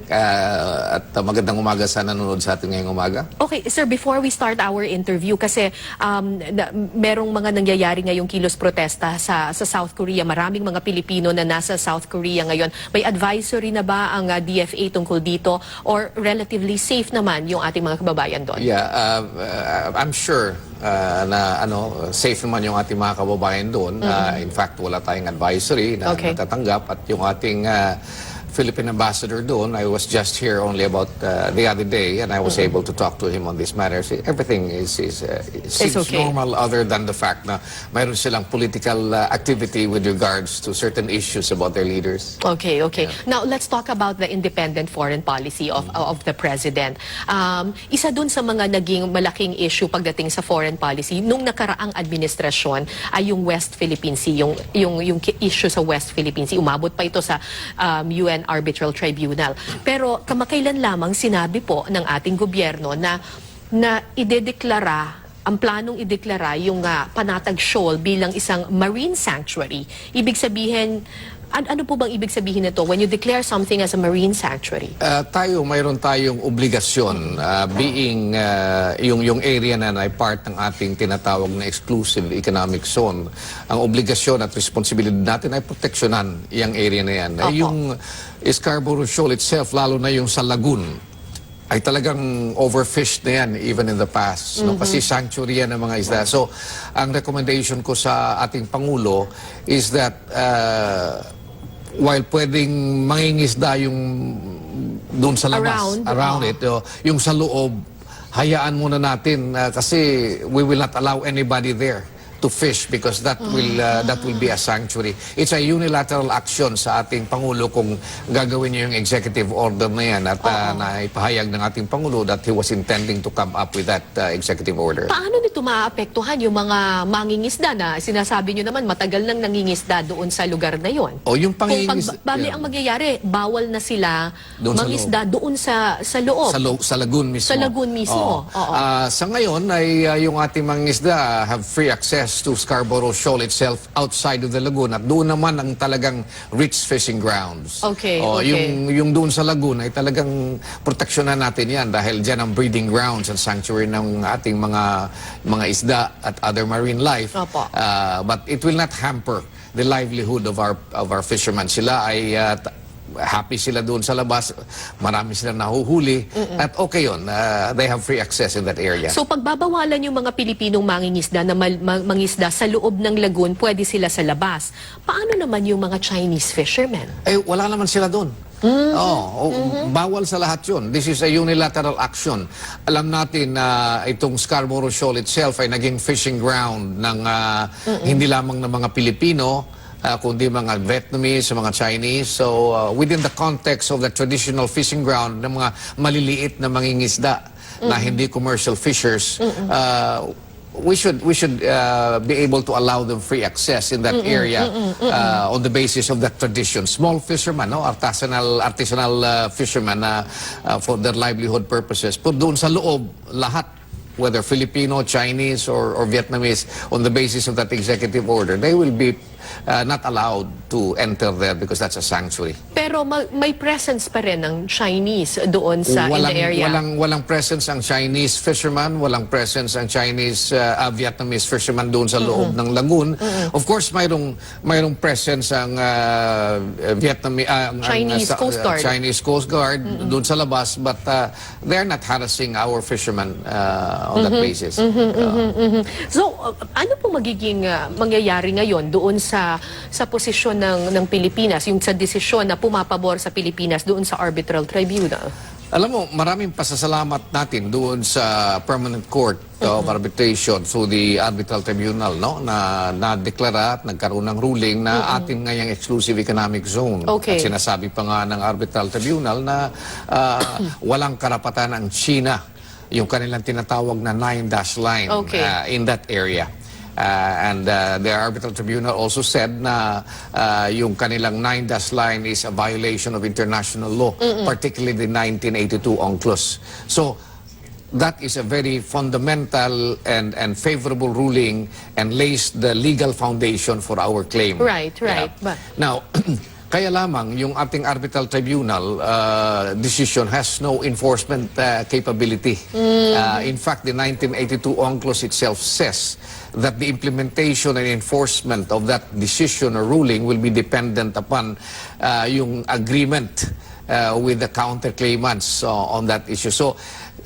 At magandang umaga sa nanonood sa atin ngayong umaga. Okay, sir, before we start our interview, kasi merong mga nangyayari ngayong kilos protesta sa South Korea. Maraming mga Pilipino na nasa South Korea ngayon. May advisory na ba ang DFA tungkol dito, or relatively safe naman yung ating mga kababayan doon? Yeah, I'm sure na safe naman yung ating mga kababayan doon. In fact, wala tayong advisory na natatanggap, at yung ating Philippine ambassador doon, I was just here only about the other day, and I was able to talk to him on this matter. So everything seems okay, normal, other than the fact na mayroon silang political activity with regards to certain issues about their leaders. Okay, okay. Yeah. Now, let's talk about the independent foreign policy of the president. Isa dun sa mga naging malaking issue pagdating sa foreign policy nung nakaraang administrasyon ay yung West Philippine Sea, yung issue sa West Philippine Sea. Umabot pa ito sa UN Arbitral Tribunal. Pero kamakailan lamang sinabi po ng ating gobyerno na idedeklara, ang planong ideklara yung Panatag Shoal bilang isang marine sanctuary. Ibig sabihin, ano po bang ibig sabihin nito when you declare something as a marine sanctuary? Mayroon tayong obligasyon, being yung area na ay part ng ating tinatawag na exclusive economic zone. Ang obligasyon at responsibilidad natin ay proteksyonan yung area na yan. Yung Scarborough Shoal itself, lalo na yung sa lagoon, ay talagang overfished na yan even in the past. No? Kasi sanctuary yan ng mga isda. So, ang recommendation ko sa ating Pangulo is that while pwedeng mangingisda yung doon sa labas, around it, yung sa loob, hayaan muna natin kasi we will not allow anybody there to fish because that will be a sanctuary. It's a unilateral action sa ating Pangulo kung gagawin niya yung executive order na yan, at naipahayag ng ating Pangulo that he was intending to come up with that executive order. Paano nito maapektuhan yung mga mangingisda na sinasabi nyo naman matagal nang nangingisda doon sa lugar na yon? Yung pangingisda, bali ang mangyayari, bawal na sila mangisda doon sa loob. Sa lagoon mismo. Sa lagoon mismo. Sa ngayon ay yung ating mangingisda have free access to Scarborough Shoal itself outside of the lagoon, at doon naman ang talagang rich fishing grounds. Okay. Yung doon sa lagoon ay talagang proteksyonan natin yan dahil dyan ang breeding grounds and sanctuary ng ating mga isda at other marine life. But it will not hamper the livelihood of our fishermen. Sila ay happy sila doon sa labas, marami silang nahuhuli, at okay yun, they have free access in that area. So pagbabawalan yung mga Pilipinong mangingisda na mangisda sa loob ng lagoon, pwede sila sa labas. Paano naman yung mga Chinese fishermen? Wala naman sila doon. Bawal sa lahat yun. This is a unilateral action. Alam natin na itong Scarborough Shoal itself ay naging fishing ground ng hindi lamang ng mga Pilipino, kundi mga Vietnamese, mga Chinese. So within the context of the traditional fishing ground ng mga maliliit na mangingisda na hindi commercial fishers, we should be able to allow them free access in that area on the basis of that tradition. Small fishermen, artisanal fishermen for their livelihood purposes. Pero doon sa loob, lahat, whether Filipino, Chinese, or Vietnamese, on the basis of that executive order, they will be not allowed to enter there because that's a sanctuary. Pero may presence pa rin ng Chinese doon in the area? Walang presence ang Chinese fisherman, walang presence ang Chinese Vietnamese fisherman doon sa loob ng lagoon. Of course, mayroong presence ang Chinese Coast Guard doon sa labas, but they're not harassing our fishermen on that basis. So, ano po magiging mangyayari ngayon doon sa posisyon ng Pilipinas, yung sa desisyon na pumapabor sa Pilipinas doon sa Arbitral Tribunal? Alam mo, maraming pasasalamat natin doon sa Permanent Court of Arbitration through the Arbitral Tribunal, na nadeklara at nagkaroon ng ruling na atin ngayong exclusive economic zone. At sinasabi pa nga ng Arbitral Tribunal na walang karapatan ang China, yung kanilang tinatawag na 9-dash line in that area. And the Arbitral Tribunal also said na yung kanilang 9-dash line is a violation of international law, particularly the 1982 UNCLOS. So that is a very fundamental and favorable ruling and lays the legal foundation for our claim. Right. Now, Kaya lamang yung ating arbitral tribunal decision has no enforcement capability. In fact, the 1982 UNCLOS itself says that the implementation and enforcement of that decision or ruling will be dependent upon yung agreement with the counterclaimants on that issue. So,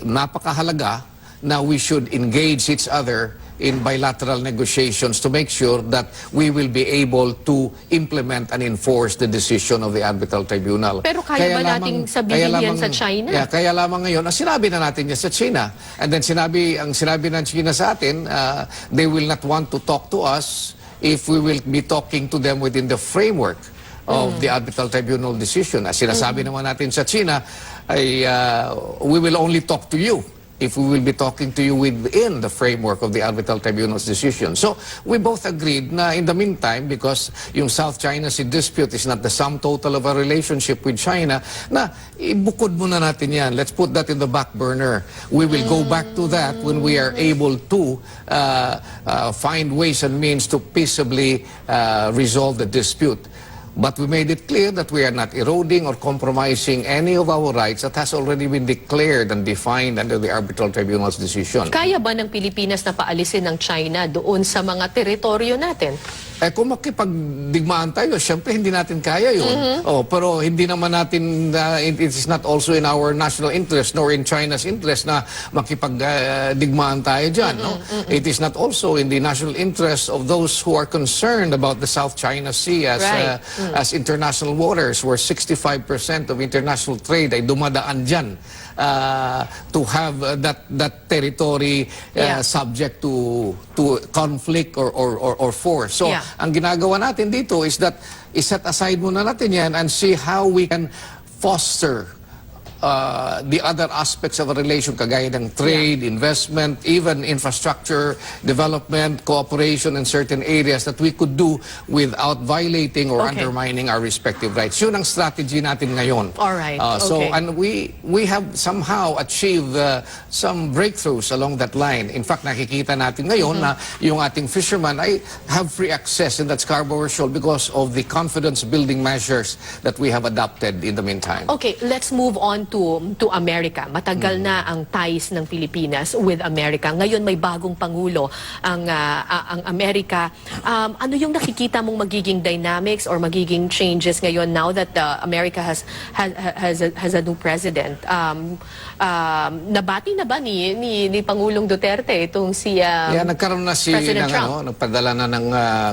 napakahalaga na we should engage each other in bilateral negotiations to make sure that we will be able to implement and enforce the decision of the arbitral tribunal. Pero kaya ba nating sabihin yan sa China? Kaya lamang ngayon, sinabi na natin yan sa China. And then ang sinabi ng China sa atin, they will not want to talk to us if we will be talking to them within the framework of the arbitral tribunal decision. As sinasabi naman natin sa China, ay we will only talk to you if we will be talking to you within the framework of the arbitral tribunal's decision. So, we both agreed na in the meantime, because yung South China Sea dispute is not the sum total of our relationship with China, na ibukod muna natin yan. Let's put that in the back burner. We will go back to that when we are able to find ways and means to peaceably resolve the dispute. But we made it clear that we are not eroding or compromising any of our rights that has already been declared and defined under the arbitral tribunal's decision. Kaya ba ng Pilipinas na paalisin ng China doon sa mga teritoryo natin? Kung makipagdigmaan tayo, syempre hindi natin kaya yun. Pero hindi naman natin, it is not also in our national interest nor in China's interest na makipagdigmaan tayo dyan. It is not also in the national interest of those who are concerned about the South China Sea as international waters, where 65% of international trade ay dumadaan dyan. To have that territory subject to conflict or force. So, ang ginagawa natin dito is that iset aside muna natin yan and see how we can foster the other aspects of a relation, kagaya ng trade, investment, even infrastructure, development, cooperation in certain areas that we could do without violating or undermining our respective rights. Yun ang strategy natin ngayon. Alright. So, and we have somehow achieved some breakthroughs along that line. In fact, nakikita natin ngayon na yung ating fishermen ay have free access in that Scarborough Shoal because of the confidence-building measures that we have adopted in the meantime. Okay, let's move on to America. Matagal na ang ties ng Pilipinas with America. Ngayon may bagong pangulo ang Amerika. Ano yung nakikita mong magiging dynamics or magiging changes ngayon now that America has a new president? Nabati na ba ni Pangulong Duterte itong si nagkaroon na President Trump? Nagpadala na ng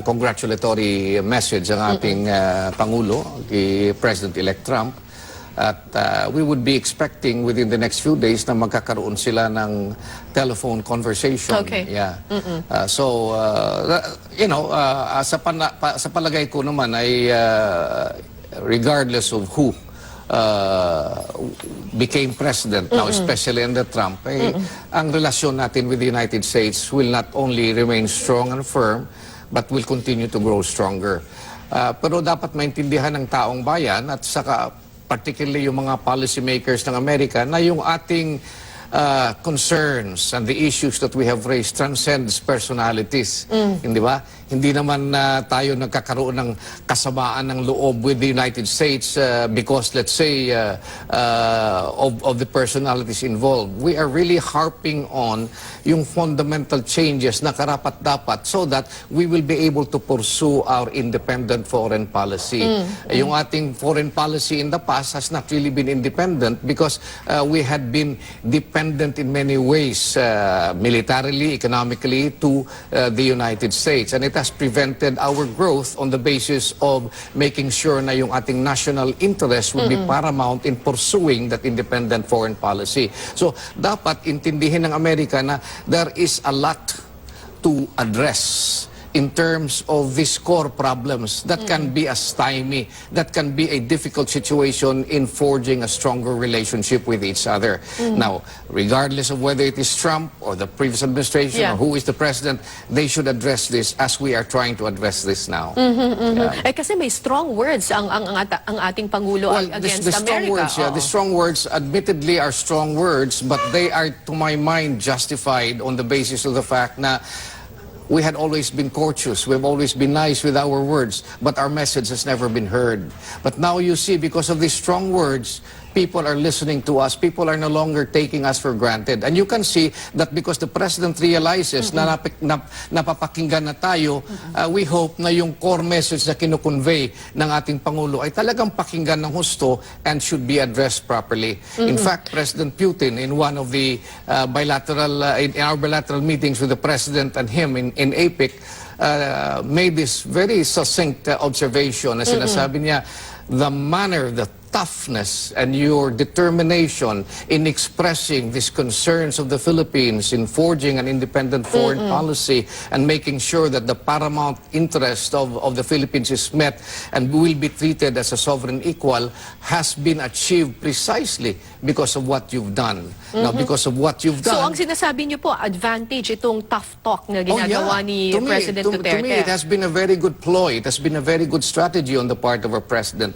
congratulatory message ang ating Pangulo, kay President-elect Trump. At we would be expecting within the next few days na magkakaroon sila ng telephone conversation. Sa palagay ko naman ay regardless of who became president now, especially under Trump, ang relasyon natin with the United States will not only remain strong and firm, but will continue to grow stronger. Pero dapat maintindihan ng taong bayan at saka particularly yung mga policymakers ng Amerika na yung ating concerns and the issues that we have raised transcends personalities. Hindi ba? Hindi naman tayo nagkakaroon ng kasamaan ng loob with the United States because, let's say, of the personalities involved. We are really harping on yung fundamental changes na karapat-dapat so that we will be able to pursue our independent foreign policy. Yung ating foreign policy in the past has not really been independent because we had been dependent in many ways, militarily, economically, to the United States. And it has prevented our growth on the basis of making sure na yung ating national interest would be paramount in pursuing that independent foreign policy. So, dapat intindihin ng Amerika na there is a lot to address in terms of these core problems that can be a stymie, that can be a difficult situation in forging a stronger relationship with each other. Now, regardless of whether it is Trump or the previous administration or who is the president, they should address this as we are trying to address this now. Kasi may strong words ang ating Pangulo against the America. The strong words admittedly are strong words, but they are, to my mind, justified on the basis of the fact na we had always been courteous, we've always been nice with our words, but our message has never been heard. But now you see, because of these strong words, people are listening to us, people are no longer taking us for granted. And you can see that because the President realizes na napapakinggan na tayo, we hope na yung core message na kinukonvey ng ating Pangulo ay talagang pakinggan ng husto and should be addressed properly. In fact, President Putin, in one of the in our bilateral meetings with the President and him in APEC, made this very succinct observation na sinasabi niya, the manner, the toughness and your determination in expressing these concerns of the Philippines in forging an independent foreign policy and making sure that the paramount interest of the Philippines is met and will be treated as a sovereign equal has been achieved precisely because of what you've done. Now, because of what you've done... So, ang sinasabi niyo po, advantage itong tough talk na ginagawa ni President Duterte. To me, it has been a very good ploy. It has been a very good strategy on the part of our President.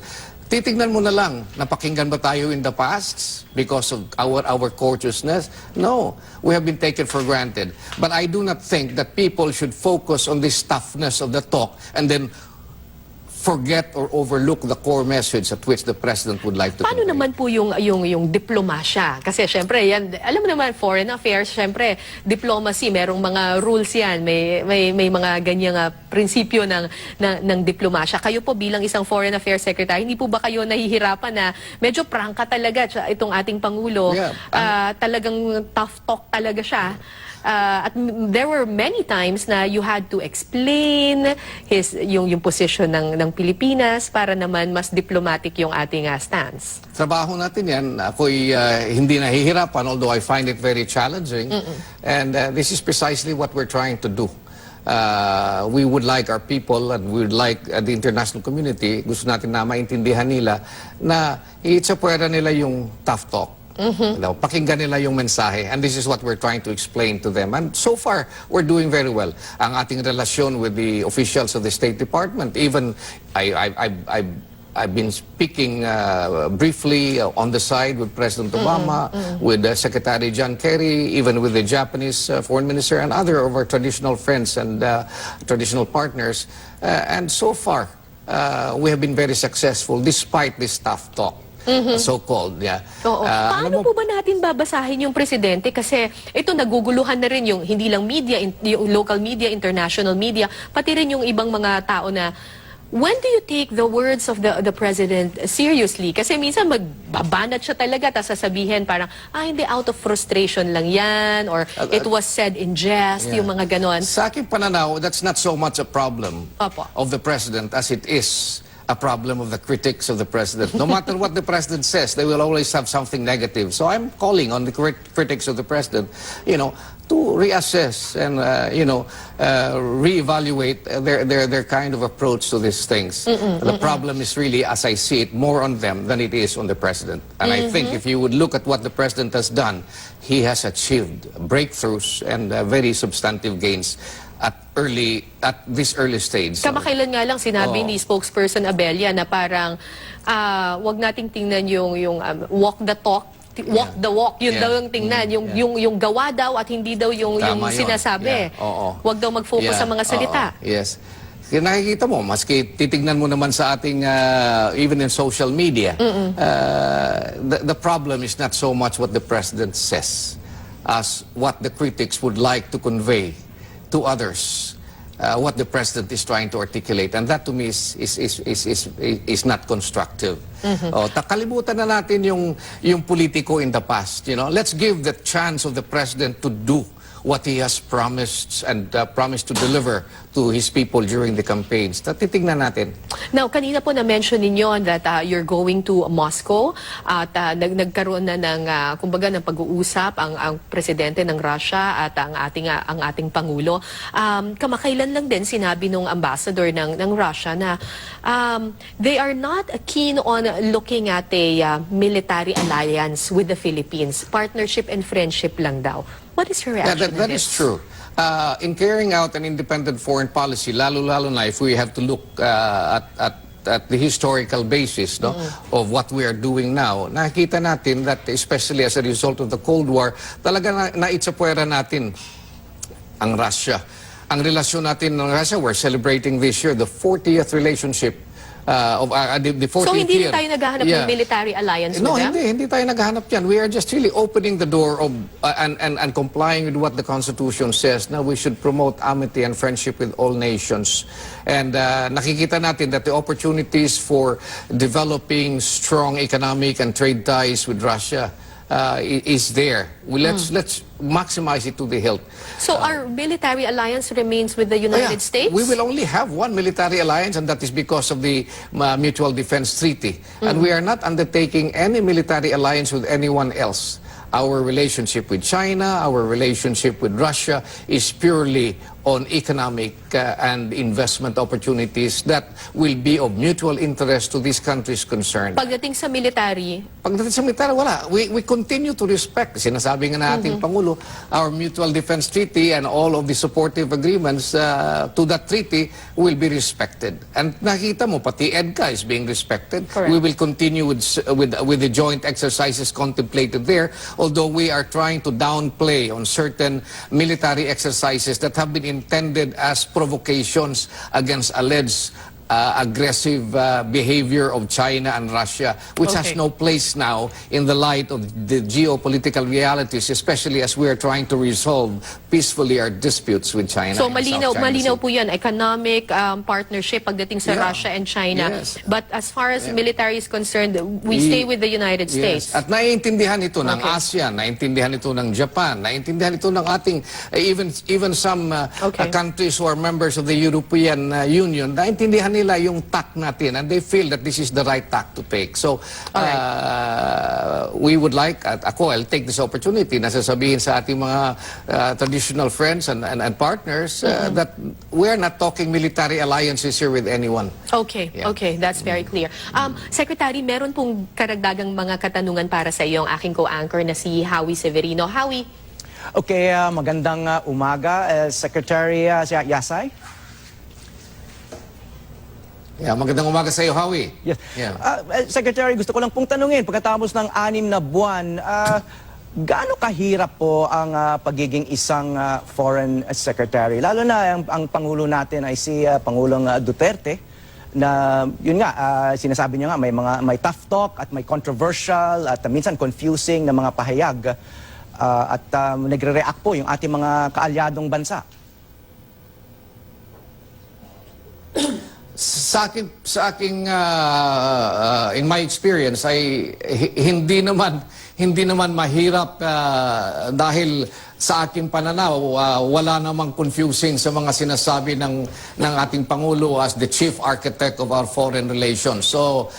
Titignan mo na lang, napakinggan ba tayo in the past because of our courteousness? No, we have been taken for granted. But I do not think that people should focus on this toughness of the talk and then forget or overlook the core message at which the President would like to Paano convey. naman po yung diplomasya? Kasi syempre, yan, alam mo naman, foreign affairs, syempre, diplomacy, merong mga rules yan, may mga ganyang prinsipyo ng diplomasya. Kayo po bilang isang foreign affairs secretary, hindi po ba kayo nahihirapan na medyo prangka talaga itong ating Pangulo? Yeah. Talagang tough talk talaga siya. At there were many times na you had to explain yung position ng Pilipinas para naman mas diplomatic yung ating stance. Trabaho natin yan. Ako'y hindi nahihirapan, although I find it very challenging. And this is precisely what we're trying to do. We would like our people and we would like the international community, gusto natin na maintindihan nila na iitsapwera nila yung tough talk. Pakinggan nila yung mensahe, and this is what we're trying to explain to them, and so far we're doing very well. Ang ating relasyon with the officials of the State Department, even I've been speaking briefly on the side with President Obama, with Secretary John Kerry, even with the Japanese Foreign Minister and other of our traditional friends and traditional partners, and so far we have been very successful despite this tough talk. So-called, yeah. Oo. Paano po ba natin babasahin yung presidente? Kasi ito, naguguluhan na rin yung hindi lang media, yung local media, international media, pati rin yung ibang mga tao na, when do you take the words of the president seriously? Kasi minsan magbabanat siya talaga, tapos sasabihin parang, hindi, out of frustration lang yan, or it was said in jest, yung mga ganon. Sa aking pananaw, that's not so much a problem of the president as it is a problem of the critics of the president. No matter what the president says, they will always have something negative. So I'm calling on the critics of the president, to reassess and, reevaluate their kind of approach to these things. The problem is really, as I see it, more on them than it is on the president. And I think if you would look at what the president has done, he has achieved breakthroughs and very substantive gains at this early stage. Kamakailan nga lang sinabi ni spokesperson Abella na parang wag nating tingnan yung walk the talk, walk the walk, yun daw yung tingnan, yung gawa daw at hindi daw yung sinasabi. Wag daw mag-focus sa mga salita. Yes. Nakikita mo, maski titignan mo naman sa ating, even in social media, the problem is not so much what the president says as what the critics would like to convey to others, what the president is trying to articulate, and that to me is not constructive. Kalimutan na natin yung politiko in the past. Let's give the chance of the president to do what he has promised and promised to deliver to his people during the campaigns. Titignan natin. Now, kanina po na-mention ninyo that you're going to Moscow at nagkaroon na ng, kumbaga, ng pag-uusap ang presidente ng Russia at ang ating Pangulo. Kamakailan lang din sinabi nung ambassador ng Russia na they are not keen on looking at a military alliance with the Philippines. Partnership and friendship lang daw. What is your reaction to That this? is true. In carrying out an independent foreign policy, lalo na if we have to look at the historical basis of what we are doing now, nakikita natin that especially as a result of the Cold War, talaga naitsapwera natin ang Russia. ang relasyon natin ng Russia, we're celebrating this year the 40th relationship the 40th So hindi year. rin tayo naghahanap ng military alliance No, with them? hindi tayo naghahanap yan. We are just really opening the door of and complying with what the Constitution says. Now we should promote amity and friendship with all nations. And nakikita natin that the opportunities for developing strong economic and trade ties with Russia is there. Let's maximize it to the hilt. So our military alliance remains with the United States? We will only have one military alliance, and that is because of the Mutual Defense Treaty. And we are not undertaking any military alliance with anyone else. Our relationship with China, our relationship with Russia is purely on economic and investment opportunities that will be of mutual interest to these countries concerned. Pagdating sa military, Wala. We continue to respect, sinasabi nga nating Pangulo, our Mutual Defense Treaty and all of the supportive agreements to that treaty will be respected. And nakita mo, pati EDCA is being respected. Correct. We will continue with the joint exercises contemplated there, although we are trying to downplay on certain military exercises that have been intended as provocations against alleged aggressive behavior of China and Russia, which has no place now in the light of the geopolitical realities, especially as we are trying to resolve peacefully our disputes with China. so and South China malinaw Sea. po yan, economic partnership pagdating sa Russia and China. Yes. But as far as military is concerned, we stay with the United States. At naiintindihan ito ng ASEAN, naiintindihan ito ng Japan, naiintindihan ito ng ating, even some countries who are members of the European Union, naiintindihan nila yung tack natin, and they feel that this is the right tack to take. So, we would like, at ako, I'll take this opportunity na sasabihin sa ating mga traditional friends and partners that we're not talking military alliances here with anyone. Okay, that's very clear. Secretary, meron pong karagdagang mga katanungan para sa iyo ang aking co-anchor na si Howie Severino. Howie? Okay, magandang umaga, Secretary Yasay. Magandang umaga sa iyo, Howie. Yes. Secretary, gusto ko lang pong tanungin, pagkatapos ng 6 na buwan, gaano kahirap po ang pagiging isang foreign secretary? Lalo na ang Pangulo natin ay si Pangulong Duterte, na yun nga, sinasabi niya nga, may tough talk at may controversial at minsan confusing na mga pahayag at nagre-react po yung ating mga kaalyadong bansa. Sa aking in my experience ay hindi naman mahirap dahil sa aking pananaw wala namang confusing sa mga sinasabi ng ating Pangulo as the chief architect of our foreign relations. So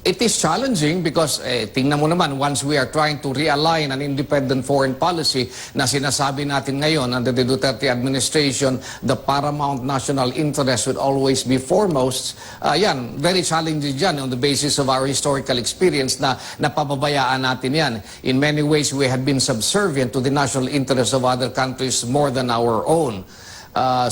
it is challenging because tingnan mo naman, once we are trying to realign an independent foreign policy na sinasabi natin ngayon under the Duterte administration, the paramount national interest would always be foremost. Yan, very challenging yan on the basis of our historical experience na napababayaan natin yan. In many ways, we have been subservient to the national interests of other countries more than our own.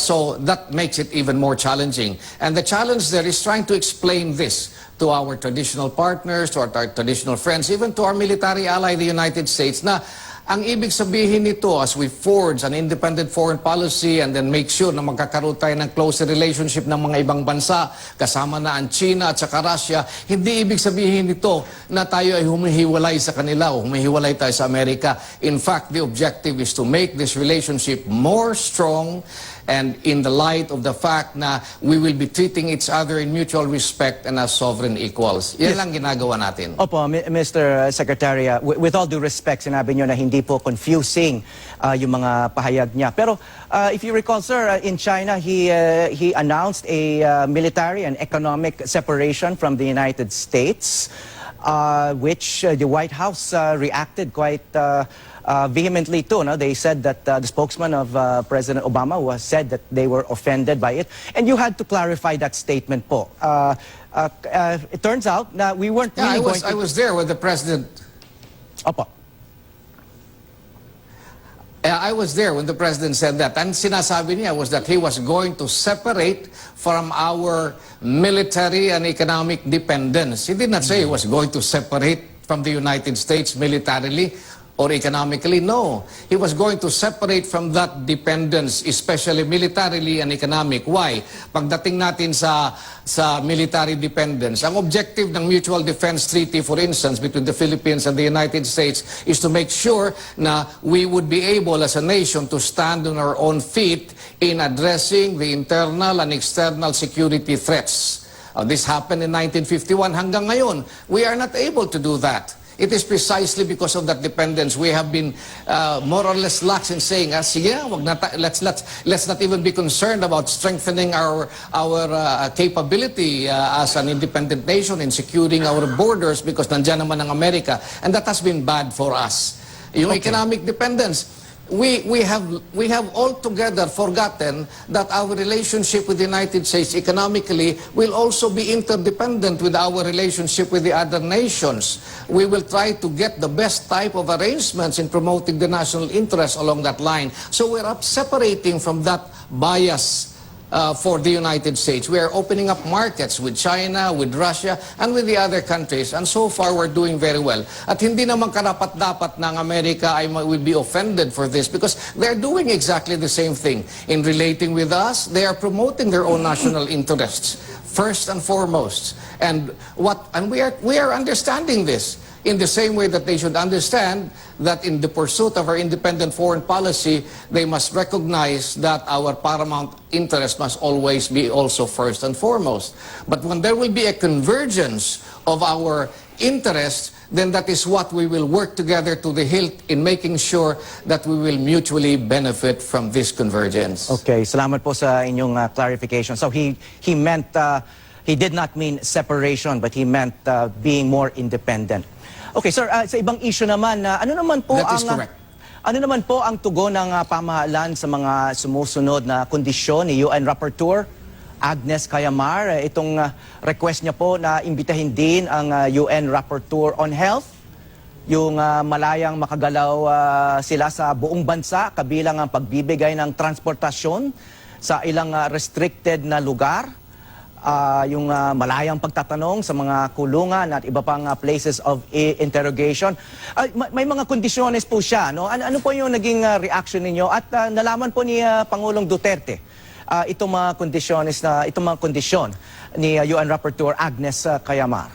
So that makes it even more challenging. And the challenge there is trying to explain this to our traditional partners, to our traditional friends, even to our military ally, the United States, na ang ibig sabihin nito as we forge an independent foreign policy and then make sure na magkakaroon tayo ng closer relationship ng mga ibang bansa, kasama na ang China at saka Russia, hindi ibig sabihin nito na tayo ay humihiwalay sa kanila o humihiwalay tayo sa Amerika. In fact, the objective is to make this relationship more strong and in the light of the fact na we will be treating each other in mutual respect and as sovereign equals. Yan lang ginagawa natin. Opo, Mr. Secretary, with all due respect, sinabi niyo na hindi po confusing yung mga pahayag niya. Pero if you recall, sir, in China, he announced a military and economic separation from the United States, which the White House reacted quite vehemently to. No? They said that the spokesman of President Obama said that they were offended by it. And you had to clarify that statement po. It turns out that we weren't really going to... I was there when the President... Opo. I was there when the President said that. And sinasabi niya was that he was going to separate from our military and economic dependence. He did not say he was going to separate from the United States militarily. or economically? No. He was going to separate from that dependence, especially militarily and economic. Why? Pagdating natin sa military dependence, ang objective ng Mutual Defense Treaty, for instance, between the Philippines and the United States is to make sure na we would be able as a nation to stand on our own feet in addressing the internal and external security threats. This happened in 1951. Hanggang ngayon, we are not able to do that. It is precisely because of that dependence we have been more or less lax in saying, sige, let's not even be concerned about strengthening our capability as an independent nation in securing our borders because nandiyan naman ang Amerika, and that has been bad for us. Yung economic dependence, we have altogether forgotten that our relationship with the United States economically will also be interdependent with our relationship with the other nations. We will try to get the best type of arrangements in promoting the national interest along that line. So we're separating from that bias for the United States. We are opening up markets with China, with Russia, and with the other countries. And so far, we're doing very well. At hindi naman karapat-dapat ng Amerika will be offended for this because they're doing exactly the same thing. In relating with us, they are promoting their own national interests, first and foremost. And we are understanding this in the same way that they should understand that in the pursuit of our independent foreign policy, they must recognize that our paramount interest must always be also first and foremost. But when there will be a convergence of our interests, then that is what we will work together to the hilt in making sure that we will mutually benefit from this convergence. Okay, salamat po sa inyong clarification. So he meant, he did not mean separation, but he meant being more independent. Okay, sir, sa ibang issue naman, ano naman po That is correct. Ano naman po ang tugon ng pamahalaan sa mga sumusunod na kondisyon ni UN Rapporteur Agnes Kayamar? Itong request niya po na imbitahin din ang UN Rapporteur on Health, yung malayang makagalaw sila sa buong bansa, kabilang ang pagbibigay ng transportasyon sa ilang restricted na lugar, yung malayang pagtatanong sa mga kulungan at iba pang places of interrogation. May mga kondisyones po siya, no? Ano po yung naging reaction ninyo? At nalaman po ni Pangulong Duterte itong mga kondisyon ni UN Rapporteur Agnes Kayamar.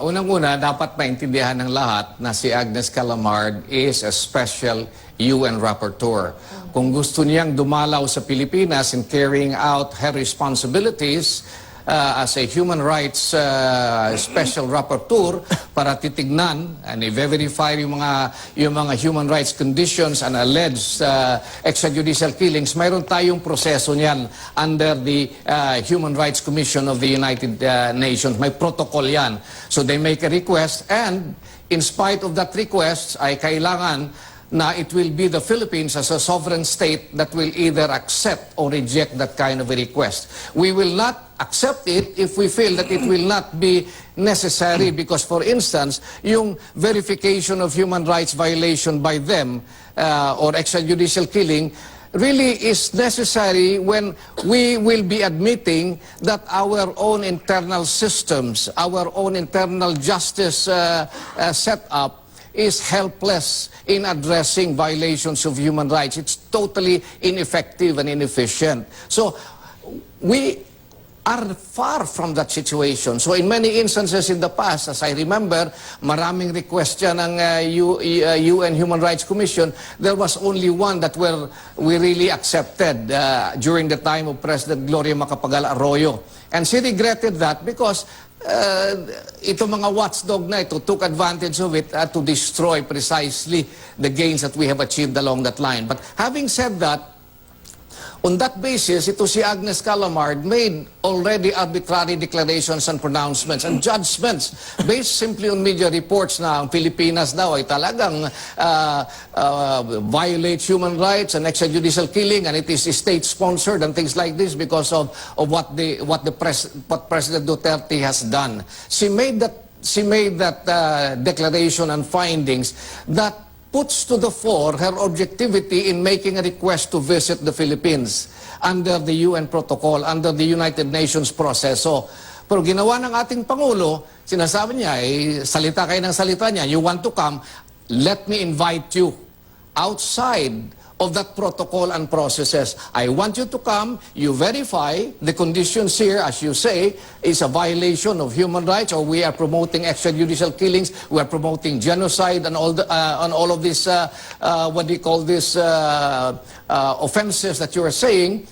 Unang-una, dapat maintindihan ng lahat na si Agnes Kayamar is a special UN Rapporteur. Kung gusto niyang dumalaw sa Pilipinas in carrying out her responsibilities as a human rights special rapporteur para titignan and i-verify yung mga human rights conditions and alleged extrajudicial killings, mayroon tayong proseso niyan under the Human Rights Commission of the United Nations. May protocol yan. So they make a request, and in spite of that request ay kailangan na it will be the Philippines as a sovereign state that will either accept or reject that kind of a request. We will not accept it if we feel that it will not be necessary because, for instance, yung verification of human rights violation by them or extrajudicial killing really is necessary when we will be admitting that our own internal systems, our own internal justice setup is helpless in addressing violations of human rights. It's totally ineffective and inefficient. So we are far from that situation. So in many instances in the past, as I remember, maraming request yan ng UN Human Rights Commission. There was only one that we really accepted during the time of President Gloria Macapagal Arroyo. And she regretted that because itong mga watchdog na ito took advantage of it to destroy precisely the gains that we have achieved along that line. But having said that, on that basis, ito si Agnes Kayamar made already arbitrary declarations and pronouncements and judgments based simply on media reports na ang Pilipinas daw ay talagang violates human rights and extrajudicial killing, and it is state-sponsored and things like this because of what President Duterte has done. She made that declaration and findings that puts to the fore her objectivity in making a request to visit the Philippines under the UN protocol, under the United Nations process. So Pero ginawa ng ating Pangulo, sinasabi niya, salita kayo ng salita niya, you want to come, let me invite you outside of that protocol and processes. I want you to come, you verify the conditions here, as you say, is a violation of human rights, or we are promoting extrajudicial killings, we are promoting genocide and all of these, what do you call this, offenses that you are saying,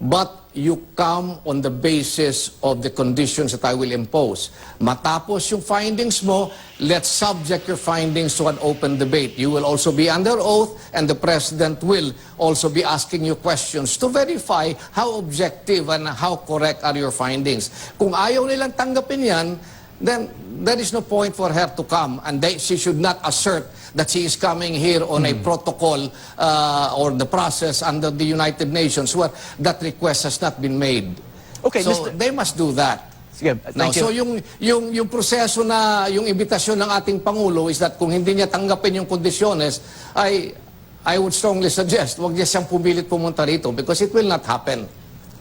but you come on the basis of the conditions that I will impose. Matapos yung findings mo, let's subject your findings to an open debate. You will also be under oath, and the President will also be asking you questions to verify how objective and how correct are your findings. Kung ayaw nilang tanggapin yan, then there is no point for her to come, and she should not assert that she is coming here on a protocol or the process under the United Nations where that request has not been made. Okay, so they must do that. Sige, Now, thank you. so yung proseso na, yung imbitasyon ng ating Pangulo is that kung hindi niya tanggapin yung kondisyones, I would strongly suggest, wag niya siyang pumilit pumunta rito because it will not happen.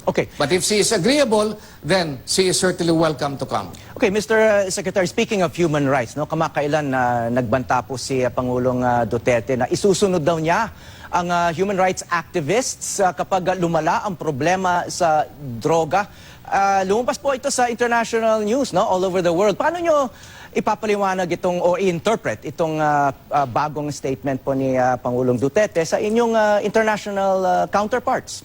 Okay. But if she is agreeable, then she is certainly welcome to come. Okay, Mr. Secretary, speaking of human rights, no, kamakailan nagbanta po si Pangulong Duterte na isusunod daw niya ang human rights activists kapag lumala ang problema sa droga. Lumabas po ito sa international news, no, all over the world. Paano nyo ipapaliwanag itong o i-interpret itong bagong statement po ni Pangulong Duterte sa inyong international counterparts?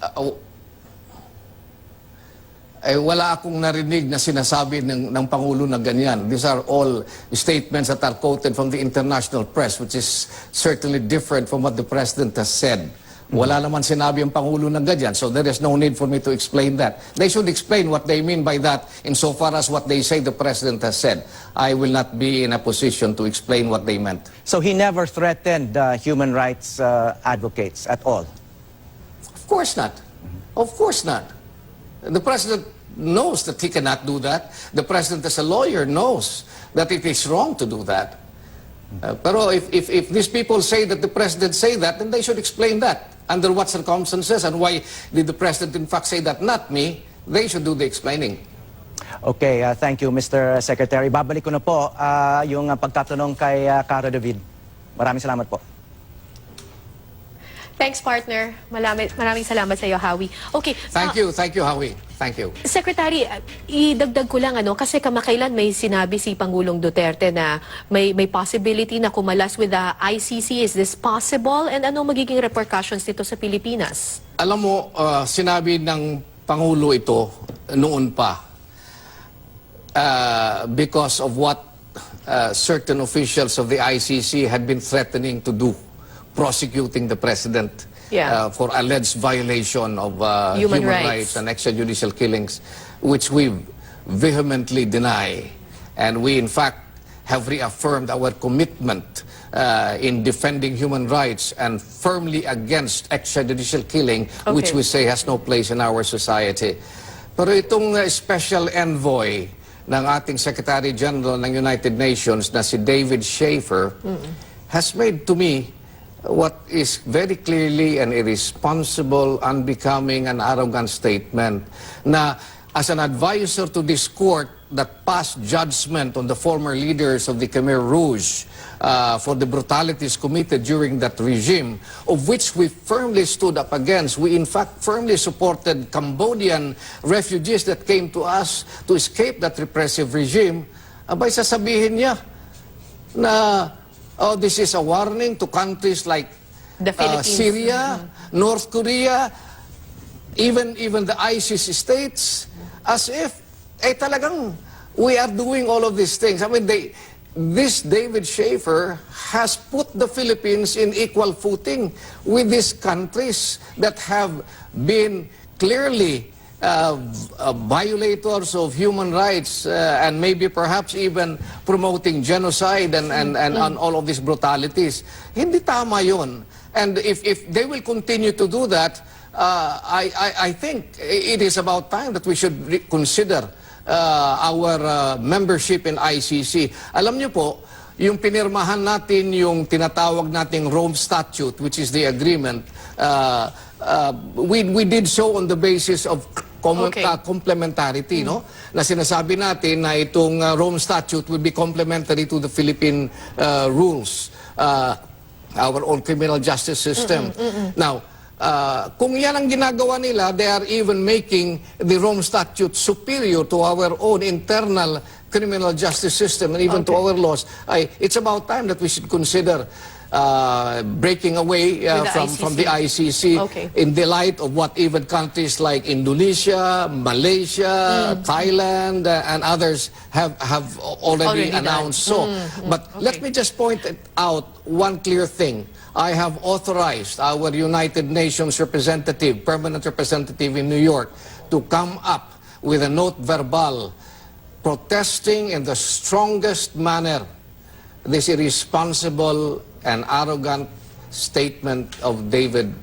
Wala akong narinig na sinasabi ng Pangulo na ganyan. These are all statements that are quoted from the international press, which is certainly different from what the President has said. Wala naman sinabi ang Pangulo na ganyan, so there is no need for me to explain that. They should explain what they mean by that insofar as what they say the President has said. I will not be in a position to explain what they meant. So he never threatened human rights advocates at all? Of course not. Of course not. The President knows that he cannot do that. The President as a lawyer knows that it is wrong to do that. Pero if these people say that the President say that, then they should explain that. Under what circumstances and why did the President in fact say that, not me. They should do the explaining. Okay, thank you, Mr. Secretary. Babalik ko na po yung pagtatanong kay Cara David. Maraming salamat po. Thanks, partner. Maraming salamat sa iyo, Howie. Okay. Thank you, Howie. Thank you. Secretary, idagdag ko lang kasi kamakailan may sinabi si Pangulong Duterte na may possibility na kumalas with the ICC. Is this possible? And ano magiging repercussions nito sa Pilipinas? Alam mo, sinabi ng Pangulo ito noon pa because of what certain officials of the ICC had been threatening to do, prosecuting the President. For alleged violation of human rights and extrajudicial killings, which we vehemently deny. And we, in fact, have reaffirmed our commitment in defending human rights and firmly against extrajudicial killing, which we say has no place in our society. Pero itong special envoy ng ating Secretary General ng United Nations na si David Schaefer has made to me what is very clearly an irresponsible, unbecoming, and arrogant statement na as an advisor to this court that passed judgment on the former leaders of the Khmer Rouge for the brutalities committed during that regime, of which we firmly stood up against. We in fact firmly supported Cambodian refugees that came to us to escape that repressive regime. Abay, sasabihin niya na this is a warning to countries like the Philippines, Syria, North Korea, even the ISIS states, as if talagang we are doing all of these things. I mean, this David Schaefer has put the Philippines in equal footing with these countries that have been clearly violators of human rights and maybe perhaps even promoting genocide and all of these brutalities. Hindi tama yun. And if they will continue to do that, I think it is about time that we should consider our membership in ICC. Alam niyo po, yung pinirmahan natin yung tinatawag nating Rome Statute, which is the agreement, we did so on the basis of Okay. complementarity, no? Na sinasabi natin na itong Rome Statute will be complementary to the Philippine rules, our own criminal justice system. Now, kung yan ang ginagawa nila, they are even making the Rome Statute superior to our own internal criminal justice system and even to our laws. It's about time that we should consider breaking away from the ICC Okay. in the light of what even countries like Indonesia, Malaysia, Thailand, and others have already Already announced. done. But let me just point out one clear thing. I have authorized our United Nations representative, permanent representative in New York, to come up with a note verbal protesting in the strongest manner this irresponsible and arrogant statement of David,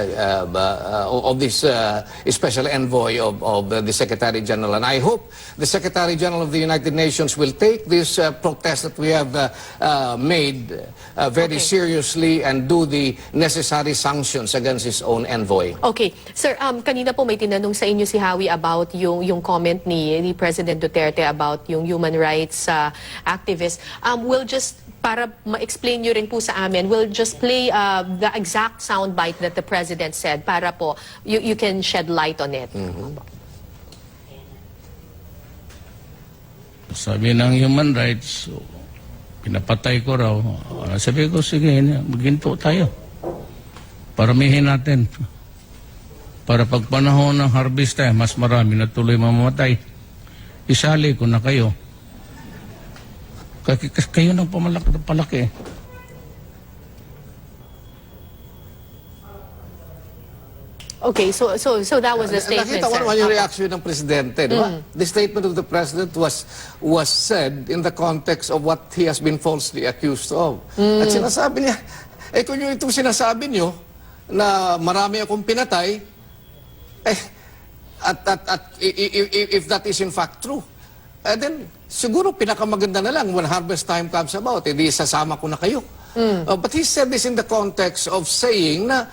of this special envoy of the Secretary General. And I hope the Secretary General of the United Nations will take this protest that we have made very seriously and do the necessary sanctions against his own envoy. Okay. Sir, kanina po may tinanong sa inyo si Howie about yung comment ni President Duterte about yung human rights activists. We'll just, para ma-explain nyo rin po sa amin, we'll just play the exact soundbite that the President said para po you can shed light on it. Sabi ng human rights, pinapatay ko raw. Sabi ko, sige, maginto tayo. Paramihin natin. Para pag panahon ng harvest tayo, mas marami na tuloy mamamatay. Isali ko na kayo. Kayo nang palaki. Okay, so that was the statement, Nakita ko sir. naman yung reaction ng Presidente, di ba? The statement of the President was said in the context of what he has been falsely accused of. At sinasabi niya, kung yung itong sinasabi niyo na marami akong pinatay, if that is in fact true, then siguro pinakamaganda na lang when harvest time comes about, edi sasama ko na kayo. But he said this in the context of saying na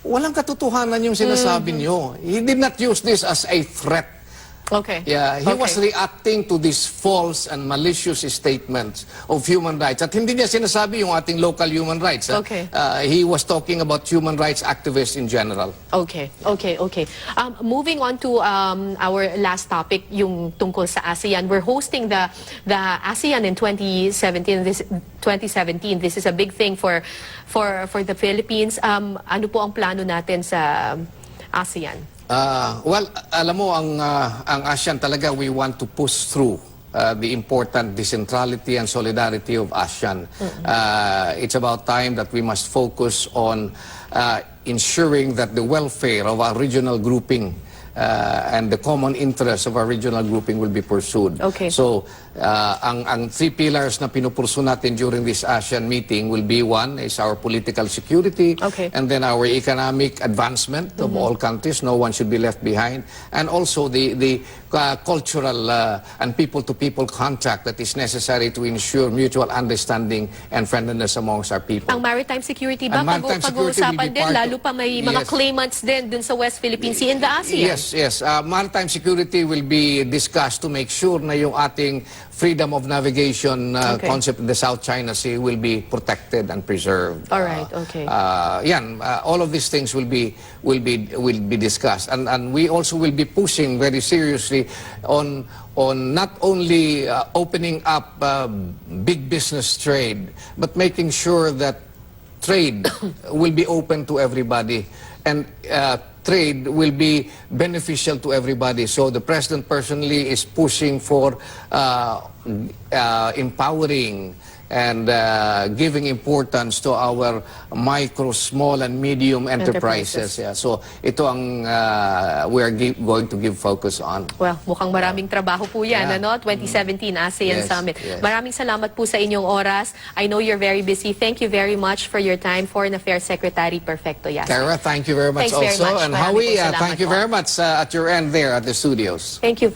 walang katotohanan yung sinasabi niyo. He did not use this as a threat. Okay. Yeah, he was Okay. reacting to these false and malicious statements of human rights. At hindi niya sinasabi yung ating local human rights. Okay. He was talking about human rights activists in general. Okay. Moving on to our last topic, yung tungkol sa ASEAN. We're hosting the ASEAN in 2017. This is a big thing for the Philippines. Ano po ang plano natin sa ASEAN? Well, alam mo, ang ASEAN talaga, we want to push through the important decentrality and solidarity of ASEAN. It's about time that we must focus on ensuring that the welfare of our regional grouping and the common interests of our regional grouping will be pursued. Okay. So, ang three pillars na pinupursu natin during this ASEAN meeting will be, one is our political security, Okay. and then our economic advancement of all countries. No one should be left behind. And also the cultural and people-to-people contact that is necessary to ensure mutual understanding and friendliness amongst our people. Ang maritime security ba? Ang maritime security will Pag-uusapan be din, part lalo of- pa may mga Yes. claimants din dun sa West Philippine Sea in the ASEAN. Yes. Maritime security will be discussed to make sure na yung ating freedom of navigation Okay. concept in the South China Sea will be protected and preserved. All right, okay. All of these things will be discussed, and we also will be pushing very seriously on not only opening up big business trade, but making sure that trade will be open to everybody, and trade will be beneficial to everybody. So the President personally is pushing for empowering and giving importance to our micro, small, and medium enterprises. Yeah. So ito ang we are going to give focus on. Well, mukhang maraming trabaho po yan, Yeah. ano? 2017 ASEAN Yes, Summit. yes. Maraming salamat po sa inyong oras. I know you're very busy. Thank you very much for your time, Foreign Affairs Secretary Perfecto Yasay. Kara, thank you very much Thanks very also. much. And Marami Howie, pong salamat thank you po. very much at your end there at the studios. Thank you.